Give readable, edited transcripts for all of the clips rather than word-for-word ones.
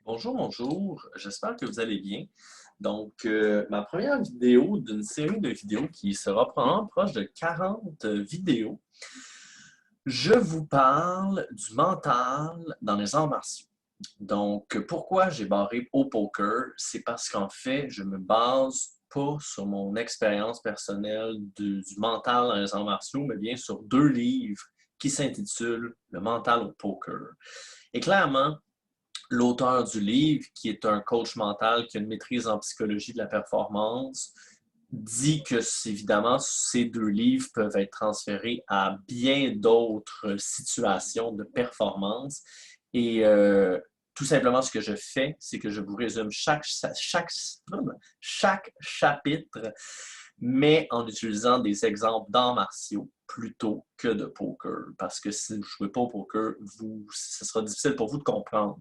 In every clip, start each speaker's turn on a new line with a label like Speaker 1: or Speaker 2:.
Speaker 1: Bonjour, bonjour, j'espère que vous allez bien. Ma première vidéo d'une série de vidéos qui sera probablement proche de 40 vidéos. Je vous parle du mental dans les arts martiaux. Pourquoi j'ai barré au poker? C'est parce qu'en fait, je me base pas sur mon expérience personnelle du mental dans les arts martiaux, mais bien sur deux livres qui s'intitulent Le mental au poker. Et clairement, l'auteur du livre, qui est un coach mental qui a une maîtrise en psychologie de la performance, dit que, évidemment, ces deux livres peuvent être transférés à bien d'autres situations de performance. Et tout simplement, ce que je fais, c'est que je vous résume chaque chapitre, mais en utilisant des exemples d'arts martiaux plutôt que de poker. Parce que si vous ne jouez pas au poker, ce sera difficile pour vous de comprendre.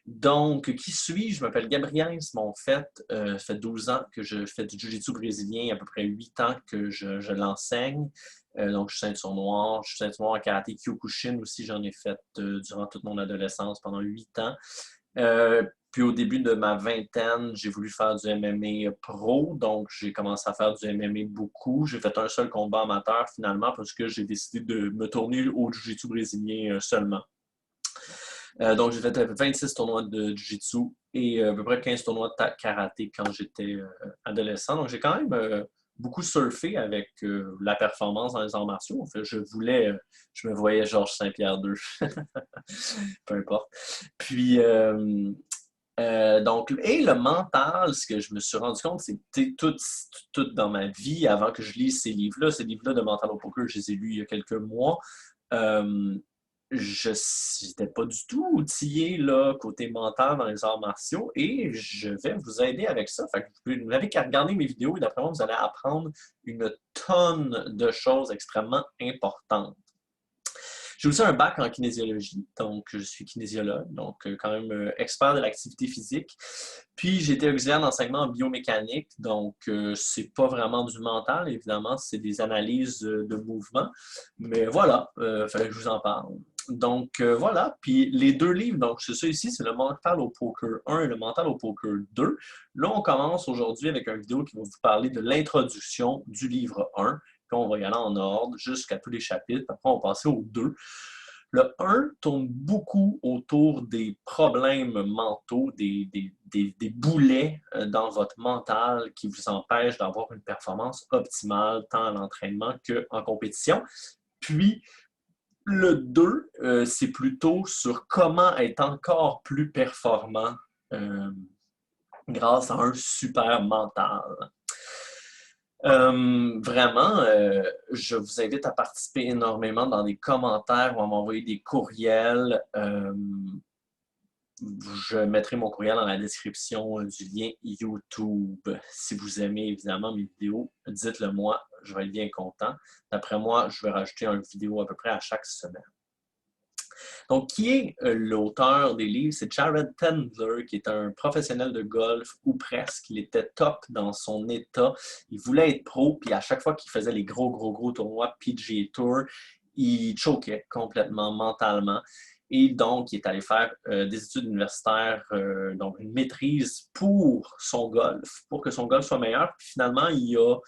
Speaker 1: Donc, qui suis-je? Je m'appelle Gabriel Monfette. Ça fait 12 ans que je fais du jiu-jitsu brésilien, à peu près 8 ans que je l'enseigne. Donc, je suis ceinture noire. Je suis ceinture noire en karaté Kyokushin aussi. J'en ai fait durant toute mon adolescence, pendant 8 ans. Puis au début de ma vingtaine, j'ai voulu faire du MMA pro, donc j'ai commencé à faire du MMA beaucoup. J'ai fait un seul combat amateur finalement parce que j'ai décidé de me tourner au jiu-jitsu brésilien seulement. Donc j'ai fait 26 tournois de jiu-jitsu et à peu près 15 tournois de karaté quand j'étais adolescent. Donc j'ai quand même beaucoup surfé avec la performance dans les arts martiaux. En fait, je me voyais Georges Saint-Pierre II. Peu importe. Puis, et le mental, ce que je me suis rendu compte, c'est que tout dans ma vie, avant que je lise ces livres-là de mental au poker, je les ai lus il y a quelques mois. Euh, je n'étais pas du tout outillé là, côté mental dans les arts martiaux et je vais vous aider avec ça. Fait que vous n'avez qu'à regarder mes vidéos et d'après moi, vous allez apprendre une tonne de choses extrêmement importantes. J'ai aussi un bac en kinésiologie, donc je suis kinésiologue, donc quand même expert de l'activité physique. Puis j'ai été auxiliaire d'enseignement en biomécanique, donc c'est pas vraiment du mental, évidemment, c'est des analyses de mouvement. Mais voilà, il fallait que je vous en parle. Voilà, puis les deux livres, donc c'est ça ici, c'est le mental au poker 1 et le mental au poker 2. Là, on commence aujourd'hui avec une vidéo qui va vous parler de l'introduction du livre 1. Puis on va y aller en ordre jusqu'à tous les chapitres. Après, on va passer au 2. Le 1 tourne beaucoup autour des problèmes mentaux, des boulets dans votre mental qui vous empêchent d'avoir une performance optimale tant à l'entraînement qu'en compétition. Puis, le 2, c'est plutôt sur comment être encore plus performant grâce à un super mental. Vraiment, je vous invite à participer énormément dans les commentaires ou à m'envoyer des courriels. Je mettrai mon courriel dans la description du lien YouTube. Si vous aimez évidemment mes vidéos, dites-le moi, je vais être bien content. D'après moi, je vais rajouter une vidéo à peu près à chaque semaine. Donc, qui est l'auteur des livres? C'est Jared Tendler, qui est un professionnel de golf, ou presque. Il était top dans son état. Il voulait être pro, puis à chaque fois qu'il faisait les gros tournois PGA Tour, il choquait complètement mentalement. Et donc, il est allé faire des études universitaires, donc une maîtrise pour son golf, pour que son golf soit meilleur. Puis finalement, il a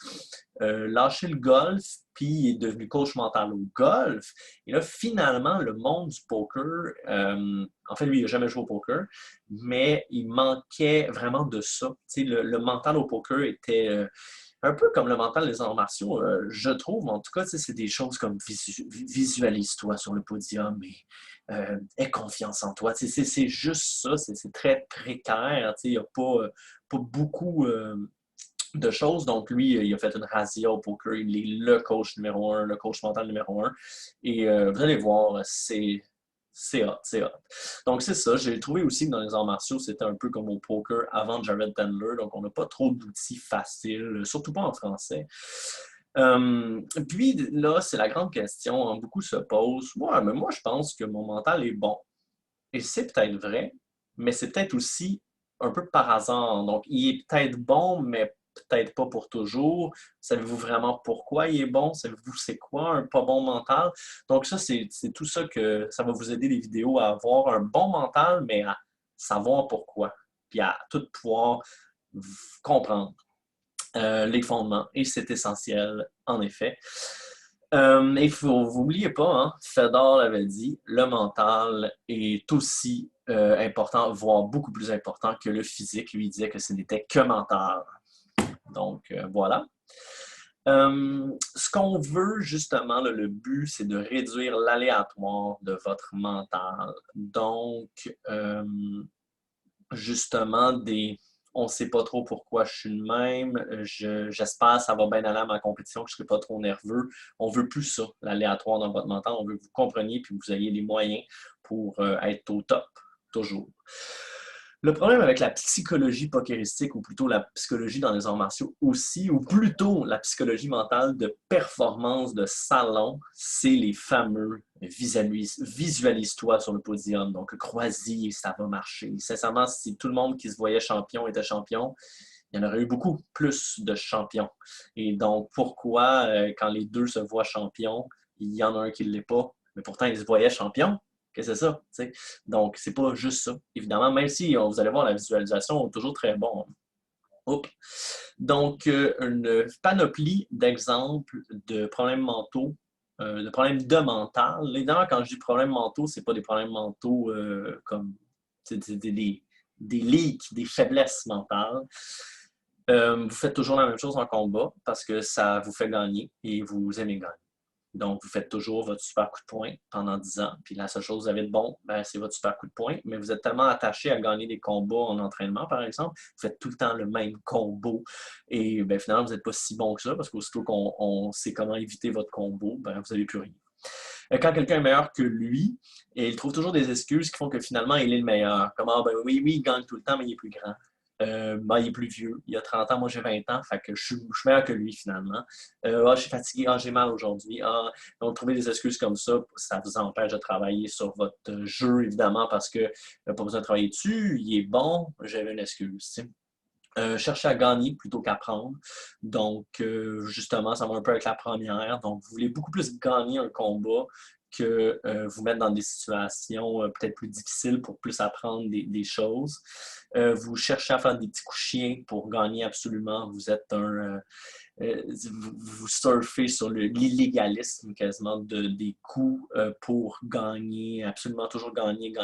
Speaker 1: lâché le golf, puis il est devenu coach mental au golf. Et là, finalement, le monde du poker, en fait, lui, il n'a jamais joué au poker, mais il manquait vraiment de ça. Le mental au poker était un peu comme le mental des arts martiaux, je trouve. En tout cas, c'est des choses comme visualise-toi sur le podium et aie confiance en toi. C'est juste ça, c'est très précaire. Il n'y a pas beaucoup de choses. Donc, lui, il a fait une razzia au poker. Il est le coach numéro un, le coach mental numéro un. Et vous allez voir, c'est hot, c'est hot. Donc, c'est ça. J'ai trouvé aussi que dans les arts martiaux, c'était un peu comme au poker avant Jared Tendler. Donc, on n'a pas trop d'outils faciles, surtout pas en français. Puis là, c'est la grande question. Hein, beaucoup se posent. Ouais, mais moi, je pense que mon mental est bon. Et c'est peut-être vrai, mais c'est peut-être aussi un peu par hasard. Donc, il est peut-être bon, mais peut-être pas pour toujours. Savez-vous vraiment pourquoi il est bon? Savez-vous c'est quoi un pas bon mental? Donc, ça, c'est tout ça que ça va vous aider les vidéos à avoir un bon mental, mais savoir pourquoi, puis à tout pouvoir comprendre les fondements, et c'est essentiel, en effet. Et vous n'oubliez pas, hein, Fedor l'avait dit, le mental est aussi important, voire beaucoup plus important que le physique. Lui, il disait que ce n'était que mental. Donc, voilà. Ce qu'on veut, justement, là, le but, c'est de réduire l'aléatoire de votre mental. Donc, justement, on ne sait pas trop pourquoi je suis le même, j'espère que ça va bien aller à ma compétition, que je ne serai pas trop nerveux. On ne veut plus ça, l'aléatoire dans votre mental. On veut que vous compreniez et que vous ayez les moyens pour être au top, toujours. Le problème avec la psychologie pokéristique, ou plutôt la psychologie dans les arts martiaux aussi, ou plutôt la psychologie mentale de performance de salon, c'est les fameux visualise-toi sur le podium. Donc, crois-y, ça va marcher. Sincèrement, si tout le monde qui se voyait champion était champion, il y en aurait eu beaucoup plus de champions. Et donc, pourquoi, quand les deux se voient champions, il y en a un qui ne l'est pas, mais pourtant ils se voyaient champions? Que c'est ça, t'sais. Donc, c'est pas juste ça. Évidemment, même si vous allez voir la visualisation, toujours très bon. Oups. Donc, une panoplie d'exemples de problèmes mentaux, de problèmes de mental. Évidemment, quand je dis problèmes mentaux, c'est pas des problèmes mentaux comme des leaks, des faiblesses mentales. Vous faites toujours la même chose en combat parce que ça vous fait gagner et vous aimez gagner. Donc, vous faites toujours votre super coup de poing pendant 10 ans. Puis la seule chose que vous avez de bon, ben, c'est votre super coup de poing. Mais vous êtes tellement attaché à gagner des combats en entraînement, par exemple, vous faites tout le temps le même combo. Et ben, finalement, vous n'êtes pas si bon que ça parce qu'aussitôt qu'on sait comment éviter votre combo, ben, vous n'avez plus rien. Quand quelqu'un est meilleur que lui, et il trouve toujours des excuses qui font que finalement, il est le meilleur. Comme, ah, ben oui, il gagne tout le temps, mais il est plus grand. Ben, il est plus vieux. Il a 30 ans, moi j'ai 20 ans, fait que je suis meilleur que lui finalement. Je suis fatigué, j'ai mal aujourd'hui. Donc, trouver des excuses comme ça vous empêche de travailler sur votre jeu, évidemment, parce que pas besoin de travailler dessus, il est bon, j'avais une excuse. Chercher à gagner plutôt qu'apprendre. Donc, justement, ça va un peu avec la première. Donc, vous voulez beaucoup plus gagner un combat que vous mettre dans des situations peut-être plus difficiles pour plus apprendre des choses. Vous cherchez à faire des petits coups chiens pour gagner absolument. Vous êtes vous surfez sur l'illégalisme quasiment des coups pour gagner, absolument toujours gagner.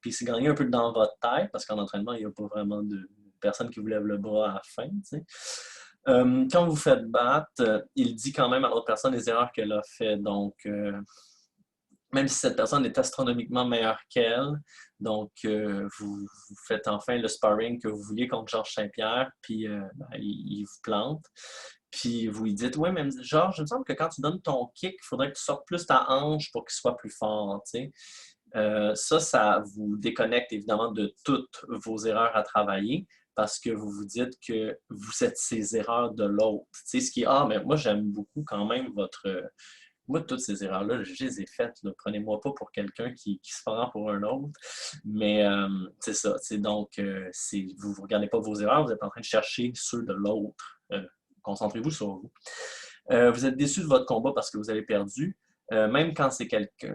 Speaker 1: Puis c'est gagner un peu dans votre tête, parce qu'en entraînement, il n'y a pas vraiment de personne qui vous lève le bras à la fin. Quand vous faites battre, il dit quand même à l'autre personne les erreurs qu'elle a faites. Donc, même si cette personne est astronomiquement meilleure qu'elle, donc vous faites enfin le sparring que vous vouliez contre Georges Saint-Pierre, puis il vous plante. Puis vous lui dites, oui, mais Georges, il me semble que quand tu donnes ton kick, il faudrait que tu sortes plus ta hanche pour qu'il soit plus fort. Ça vous déconnecte évidemment de toutes vos erreurs à travailler parce que vous vous dites que vous êtes ces erreurs de l'autre. Ce qui est, mais moi j'aime beaucoup quand même moi, toutes ces erreurs-là, je les ai faites. Prenez-moi pas pour quelqu'un qui se prend pour un autre. Mais c'est ça. Donc, vous ne regardez pas vos erreurs, vous êtes en train de chercher ceux de l'autre. Concentrez-vous sur vous. Vous êtes déçu de votre combat parce que vous avez perdu. Même quand c'est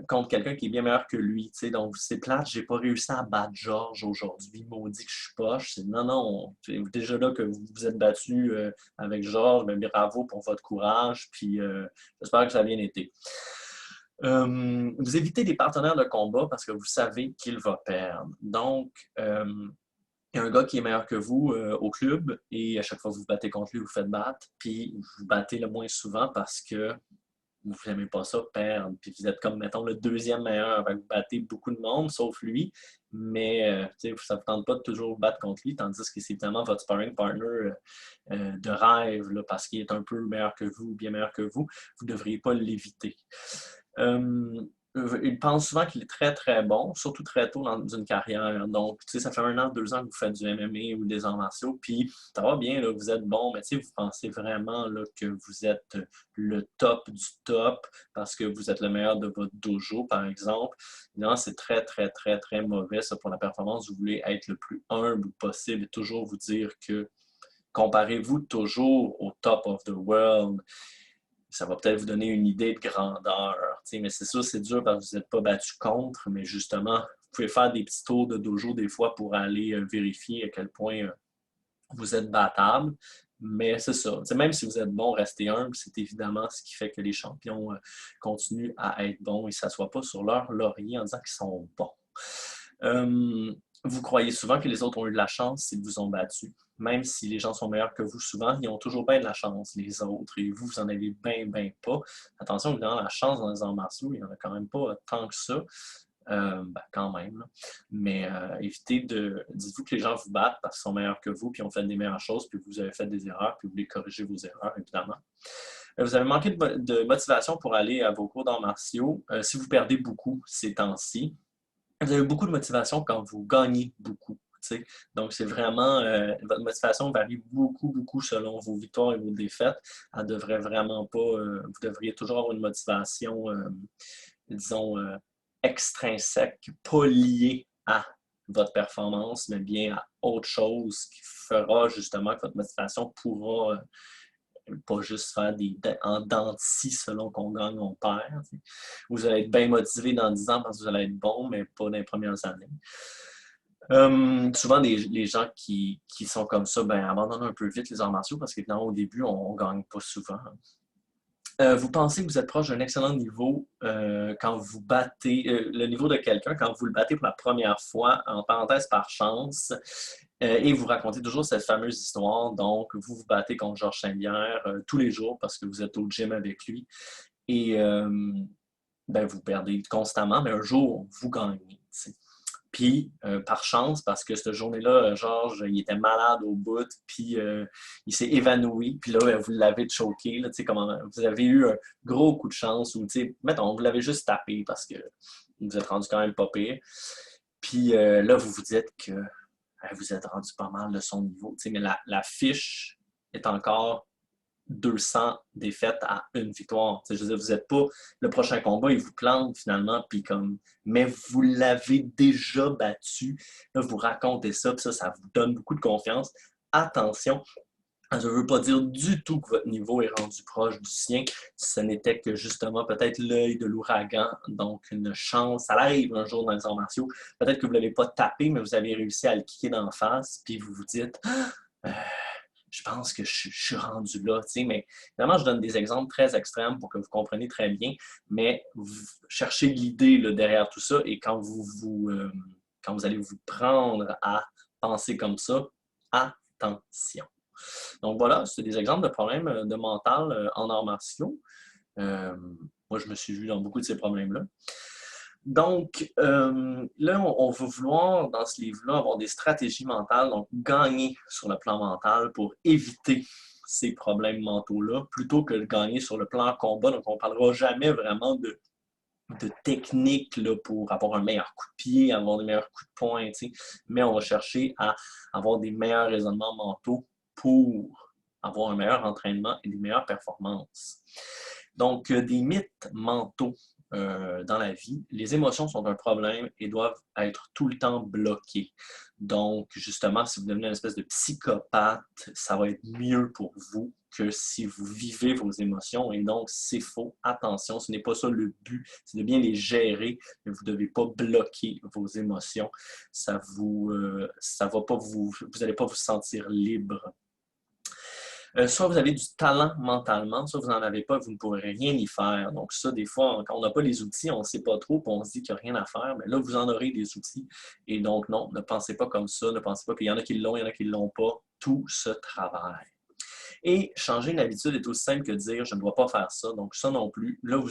Speaker 1: contre quelqu'un qui est bien meilleur que lui. Donc, c'est plate, j'ai pas réussi à battre Georges aujourd'hui. Maudit que je suis poche. Non, déjà là que vous vous êtes battu avec Georges, ben, bravo pour votre courage. Puis j'espère que ça a bien été. Vous évitez des partenaires de combat parce que vous savez qu'il va perdre. Donc, il y a un gars qui est meilleur que vous au club et à chaque fois que vous vous battez contre lui, vous faites battre. Puis vous vous battez le moins souvent parce que vous n'aimez pas ça, perdre. Puis vous êtes comme, mettons, le deuxième meilleur. Vous battez beaucoup de monde, sauf lui. Mais ça ne vous tente pas de toujours vous battre contre lui, tandis que c'est évidemment votre sparring partner de rêve, là, parce qu'il est un peu meilleur que vous, bien meilleur que vous. Vous ne devriez pas l'éviter. Il pense souvent qu'il est très, très bon, surtout très tôt dans une carrière. Donc, ça fait 1 an, 2 ans que vous faites du MMA ou des arts martiaux, puis ça va bien, là, vous êtes bon, mais vous pensez vraiment là, que vous êtes le top du top parce que vous êtes le meilleur de votre dojo, par exemple. Non, c'est très, très, très, très mauvais, ça, pour la performance. Vous voulez être le plus humble possible et toujours vous dire que comparez-vous toujours au top of the world. Ça va peut-être vous donner une idée de grandeur. Mais c'est sûr, c'est dur parce que vous n'êtes pas battu contre, mais justement, pouvez faire des petits tours de dojo des fois pour aller vérifier à quel point vous êtes battable. Mais c'est ça. T'sais, même si vous êtes bon, restez humble. C'est évidemment ce qui fait que les champions continuent à être bons et ne s'assoient pas sur leur laurier en disant qu'ils sont bons. Vous croyez souvent que les autres ont eu de la chance s'ils vous ont battu. Même si les gens sont meilleurs que vous, souvent, ils ont toujours bien de la chance, les autres, et vous, vous en avez bien pas. Attention, évidemment, la chance dans les arts martiaux, il n'y en a quand même pas tant que ça. Quand même. Là. Mais évitez de. Dites-vous que les gens vous battent parce qu'ils sont meilleurs que vous, puis ont fait des meilleures choses, puis vous avez fait des erreurs, puis vous voulez corriger vos erreurs, évidemment. Vous avez manqué de motivation pour aller à vos cours d'arts martiaux. Si vous perdez beaucoup ces temps-ci, vous avez beaucoup de motivation quand vous gagnez beaucoup. T'sais. Donc, c'est vraiment, votre motivation varie beaucoup selon vos victoires et vos défaites. Elle devrait vraiment pas, vous devriez toujours avoir une motivation, disons, extrinsèque, pas liée à votre performance, mais bien à autre chose qui fera justement que votre motivation pourra pas juste faire en dents de scie selon qu'on gagne ou on perd. T'sais. Vous allez être bien motivé dans 10 ans parce que vous allez être bon, mais pas dans les premières années. Souvent, les gens qui sont comme ça abandonnent un peu vite les arts martiaux parce qu'évidemment, au début, on ne gagne pas souvent. Vous pensez que vous êtes proche d'un excellent niveau quand vous battez le niveau de quelqu'un quand vous le battez pour la première fois, en parenthèse par chance, et vous racontez toujours cette fameuse histoire. Donc, vous vous battez contre Georges Saint-Pierre tous les jours parce que vous êtes au gym avec lui et vous perdez constamment, mais un jour, vous gagnez. T'sais. Puis, par chance, parce que cette journée-là, Georges, il était malade au bout, puis il s'est évanoui, puis là, vous l'avez choqué, là, comment, vous avez eu un gros coup de chance, ou, mettons, vous l'avez juste tapé parce que vous êtes rendu quand même pas pire. Puis là, vous vous dites que vous êtes rendu pas mal de son niveau, mais la fiche est encore 200 défaites à une victoire. Je veux dire, vous n'êtes pas le prochain combat, il vous plante finalement, puis mais vous l'avez déjà battu. Là, vous racontez ça, puis ça vous donne beaucoup de confiance. Attention, ça ne veut pas dire du tout que votre niveau est rendu proche du sien. Ce n'était que justement peut-être l'œil de l'ouragan, donc une chance. Ça arrive un jour dans les arts martiaux. Peut-être que vous ne l'avez pas tapé, mais vous avez réussi à le kicker d'en face, puis vous vous dites je pense que je suis rendu là, mais évidemment, je donne des exemples très extrêmes pour que vous compreniez très bien, mais vous cherchez l'idée derrière tout ça et quand quand vous allez vous prendre à penser comme ça, attention. Donc voilà, c'est des exemples de problèmes de mental en arts martiaux. Moi, je me suis vu dans beaucoup de ces problèmes-là. Donc, là, on va vouloir, dans ce livre-là, avoir des stratégies mentales, donc gagner sur le plan mental pour éviter ces problèmes mentaux-là, plutôt que de gagner sur le plan combat. Donc, on ne parlera jamais vraiment de technique là, pour avoir un meilleur coup de pied, avoir des meilleurs coups de poing, mais on va chercher à avoir des meilleurs raisonnements mentaux pour avoir un meilleur entraînement et des meilleures performances. Donc, des mythes mentaux dans la vie. Les émotions sont un problème et doivent être tout le temps bloquées. Donc, justement, si vous devenez une espèce de psychopathe, ça va être mieux pour vous que si vous vivez vos émotions. Et donc, c'est faux. Attention, ce n'est pas ça le but. C'est de bien les gérer, mais vous ne devez pas bloquer vos émotions. Ça va pas vous n'allez pas vous sentir libre. Soit vous avez du talent mentalement, soit vous n'en avez pas, vous ne pourrez rien y faire. Donc ça, des fois, quand on n'a pas les outils, on ne sait pas trop, puis on se dit qu'il n'y a rien à faire. Mais là, vous en aurez des outils. Et donc, non, ne pensez pas comme ça. Ne pensez pas qu'il y en a qui l'ont, il y en a qui ne l'ont pas. Tout se travaille. Et changer une habitude est aussi simple que de dire je ne dois pas faire ça, donc ça non plus. Là, moi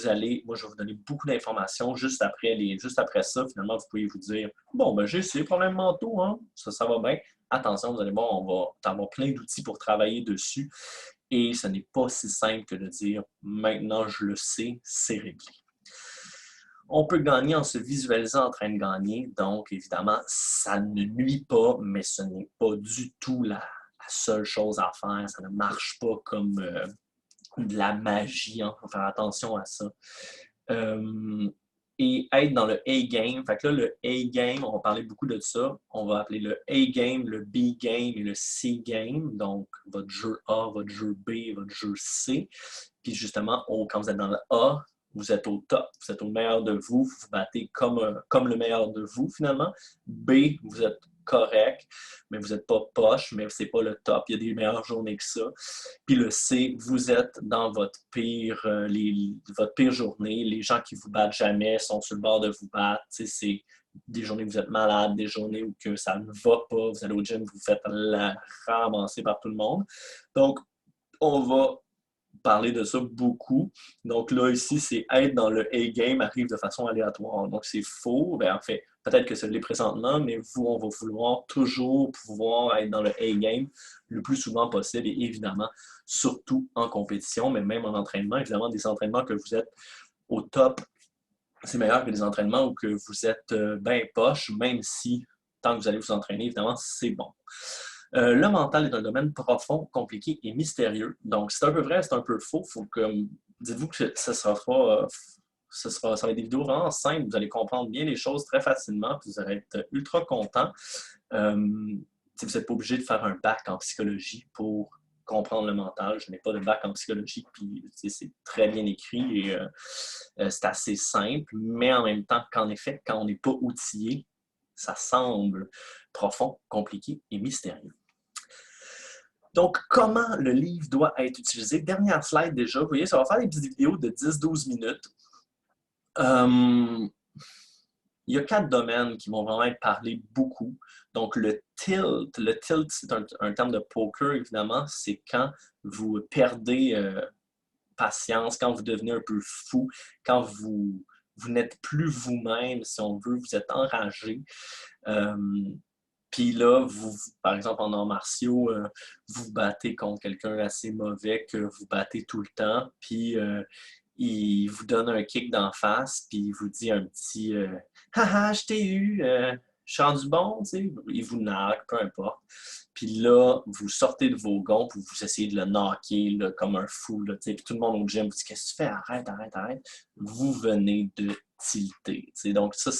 Speaker 1: je vais vous donner beaucoup d'informations juste après ça. Finalement, vous pouvez vous dire bon, j'ai ces problèmes mentaux, hein? Ça va bien. Attention, vous allez voir, on va avoir plein d'outils pour travailler dessus. Et ce n'est pas si simple que de dire maintenant je le sais, c'est réglé. On peut gagner en se visualisant en train de gagner, donc évidemment, ça ne nuit pas, mais ce n'est pas du tout la seule chose à faire. Ça ne marche pas comme de la magie. Il faut faire attention à ça. Et être dans le A-game. Fait que là, le A-game, on va parler beaucoup de ça. On va appeler le A-game, le B-game et le C-game. Donc, votre jeu A, votre jeu B, votre jeu C. Puis justement, quand vous êtes dans le A, vous êtes au top, vous êtes au meilleur de vous, vous vous battez comme le meilleur de vous finalement. B, vous êtes correct, mais vous n'êtes pas poche, mais c'est pas le top, il y a des meilleures journées que ça. Puis le C, vous êtes dans votre pire journée, les gens qui vous battent jamais sont sur le bord de vous battre, c'est des journées où vous êtes malade, des journées où que ça ne va pas, vous allez au gym, vous faites ramasser par tout le monde. Donc, on va parler de ça beaucoup. Donc là, ici, c'est être dans le A-game arrive de façon aléatoire. Donc, c'est faux. En fait, peut-être que ce l'est présentement, mais vous, on va vouloir toujours pouvoir être dans le A-game le plus souvent possible et évidemment, surtout en compétition, mais même en entraînement. Évidemment, des entraînements que vous êtes au top, c'est meilleur que des entraînements où que vous êtes bien poche, même si, tant que vous allez vous entraîner, évidemment, c'est bon. Le mental est un domaine profond, compliqué et mystérieux. Donc, c'est un peu vrai, c'est un peu faux. Dites-vous que ça va être des vidéos vraiment simples. Vous allez comprendre bien les choses très facilement. Puis vous allez être ultra content. Vous n'êtes pas obligé de faire un bac en psychologie pour comprendre le mental. Je n'ai pas de bac en psychologie, puis c'est très bien écrit et c'est assez simple. Mais en même temps, qu'en effet, quand on n'est pas outillé, ça semble profond, compliqué et mystérieux. Donc, comment le livre doit être utilisé? Dernière slide déjà. Vous voyez, ça va faire des petites vidéos de 10-12 minutes. Il y a 4 domaines qui vont vraiment être parlés beaucoup. Donc, le tilt, c'est un terme de poker, évidemment. C'est quand vous perdez patience, quand vous devenez un peu fou, quand vous n'êtes plus vous-même, si on veut, vous êtes enragé. Puis là, par exemple, en arts martiaux, vous vous battez contre quelqu'un assez mauvais que vous battez tout le temps, puis il vous donne un kick d'en face, puis il vous dit un petit haha, je t'ai eu, je suis rendu bon, tu sais. Il vous nargue, peu importe. Puis là, vous sortez de vos gonds, puis vous essayez de le knocker là, comme un fou, là, tu sais. Puis tout le monde au gym vous dit qu'est-ce que tu fais? Arrête, arrête, arrête. Vous venez de tilter. T'sais. Donc ça,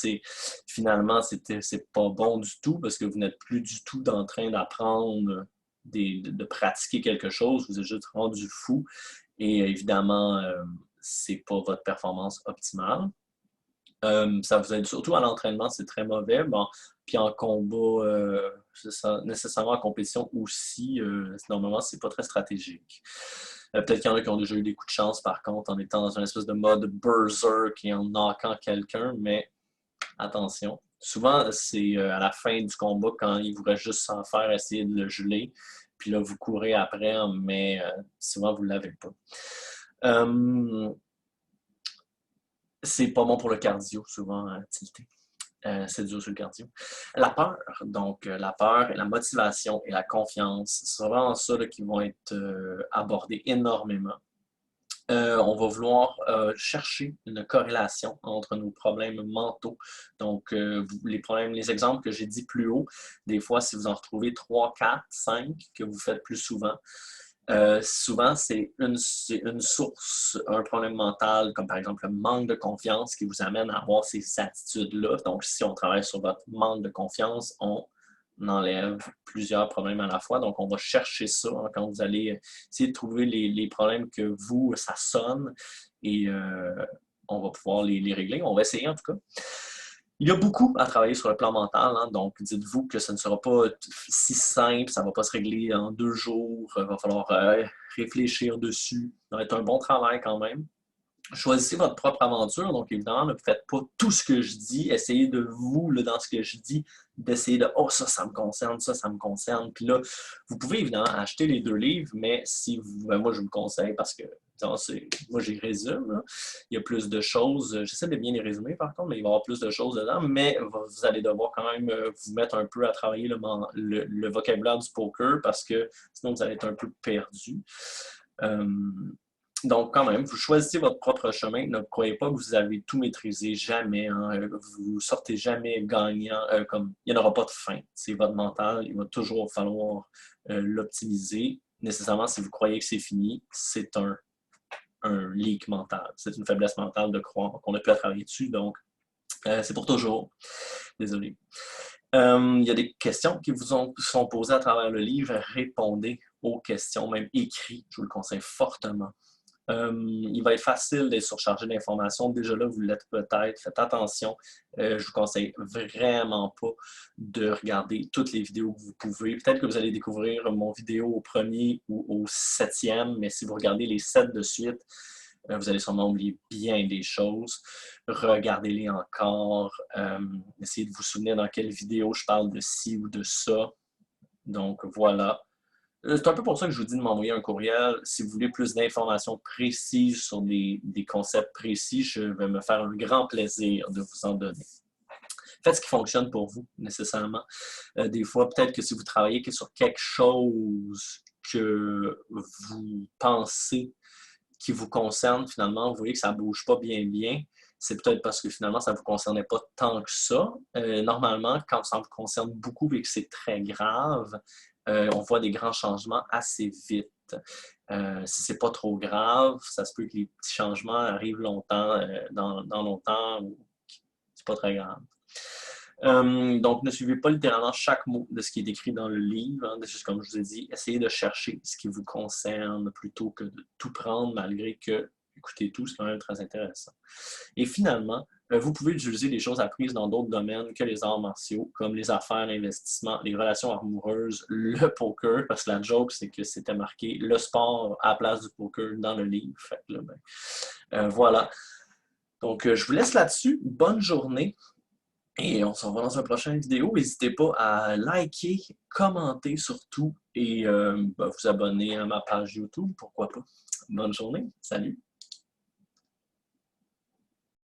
Speaker 1: finalement, c'est pas bon du tout parce que vous n'êtes plus du tout en train d'apprendre, de pratiquer quelque chose. Vous êtes juste rendu fou. Et évidemment, c'est pas votre performance optimale. Ça vous aide surtout à l'entraînement, c'est très mauvais. Bon, puis en combat, nécessairement en compétition aussi, normalement, c'est pas très stratégique. Peut-être qu'il y en a qui ont déjà eu des coups de chance, par contre, en étant dans une espèce de mode berserk et en knockant quelqu'un, mais attention. Souvent, c'est à la fin du combat, quand il vous reste juste sans faire, essayer de le geler. Puis là, vous courez après, mais souvent, vous ne l'avez pas. C'est pas bon pour le cardio, souvent, tilter. C'est dur sur le cardio. La peur, donc la peur, la motivation et la confiance, c'est vraiment ça là, qui vont être abordés énormément. On va vouloir chercher une corrélation entre nos problèmes mentaux. Donc, les exemples que j'ai dit plus haut, des fois, si vous en retrouvez 3, 4, 5 que vous faites plus souvent, souvent, c'est une source, un problème mental, comme par exemple le manque de confiance qui vous amène à avoir ces attitudes-là. Donc, si on travaille sur votre manque de confiance, on enlève plusieurs problèmes à la fois. Donc, on va chercher ça hein, quand vous allez essayer de trouver les problèmes que vous, ça sonne et on va pouvoir les régler. On va essayer en tout cas. Il y a beaucoup à travailler sur le plan mental, hein, donc dites-vous que ce ne sera pas si simple, ça ne va pas se régler en 2 jours, il va falloir réfléchir dessus, ça va être un bon travail quand même. Choisissez votre propre aventure, donc évidemment, ne faites pas tout ce que je dis, essayez de vous, là, dans ce que je dis, d'essayer de « Oh, ça me concerne, ça me concerne », puis là, vous pouvez évidemment acheter les 2 livres, mais si vous, moi je vous le conseille parce que moi, j'y résume. Là. Il y a plus de choses. J'essaie de bien les résumer, par contre, mais il va y avoir plus de choses dedans. Mais vous allez devoir quand même vous mettre un peu à travailler le vocabulaire du poker parce que sinon, vous allez être un peu perdu. Donc, quand même, vous choisissez votre propre chemin. Ne croyez pas que vous avez tout maîtrisé, jamais. Hein. Vous sortez jamais gagnant. Comme il n'y en aura pas de fin. C'est votre mental. Il va toujours falloir l'optimiser. Nécessairement, si vous croyez que c'est fini, c'est un leak mental. C'est une faiblesse mentale de croire qu'on n'a plus à travailler dessus. Donc, c'est pour toujours. Désolé. Il y a des questions qui vous sont posées à travers le livre. Répondez aux questions, même écrit. Je vous le conseille fortement. Il va être facile d'être surchargé d'informations. Déjà là, vous l'êtes peut-être. Faites attention. Je vous conseille vraiment pas de regarder toutes les vidéos que vous pouvez. Peut-être que vous allez découvrir mon vidéo au premier ou au 7e, mais si vous regardez les 7 de suite, vous allez sûrement oublier bien des choses. Regardez-les encore. Essayez de vous souvenir dans quelle vidéo je parle de ci ou de ça. Donc voilà. C'est un peu pour ça que je vous dis de m'envoyer un courriel. Si vous voulez plus d'informations précises sur des concepts précis, je vais me faire un grand plaisir de vous en donner. Faites ce qui fonctionne pour vous, nécessairement. Des fois, peut-être que si vous travaillez sur quelque chose que vous pensez qui vous concerne, finalement, vous voyez que ça ne bouge pas bien, c'est peut-être parce que finalement, ça ne vous concernait pas tant que ça. Normalement, quand ça vous concerne beaucoup et que c'est très grave, on voit des grands changements assez vite. Si c'est pas trop grave, ça se peut que les petits changements arrivent longtemps, dans longtemps, ou c'est pas très grave. Donc, ne suivez pas littéralement chaque mot de ce qui est écrit dans le livre. Hein, juste comme je vous ai dit, essayez de chercher ce qui vous concerne plutôt que de tout prendre, malgré que, écoutez tout, c'est quand même très intéressant. Et finalement, vous pouvez utiliser des choses apprises dans d'autres domaines que les arts martiaux, comme les affaires, l'investissement, les relations amoureuses, le poker, parce que la joke, c'est que c'était marqué le sport à la place du poker dans le livre. Fait que là, voilà. Donc, je vous laisse là-dessus. Bonne journée. Et on se revoit dans une prochaine vidéo. N'hésitez pas à liker, commenter surtout et vous abonner à ma page YouTube, pourquoi pas. Bonne journée, salut!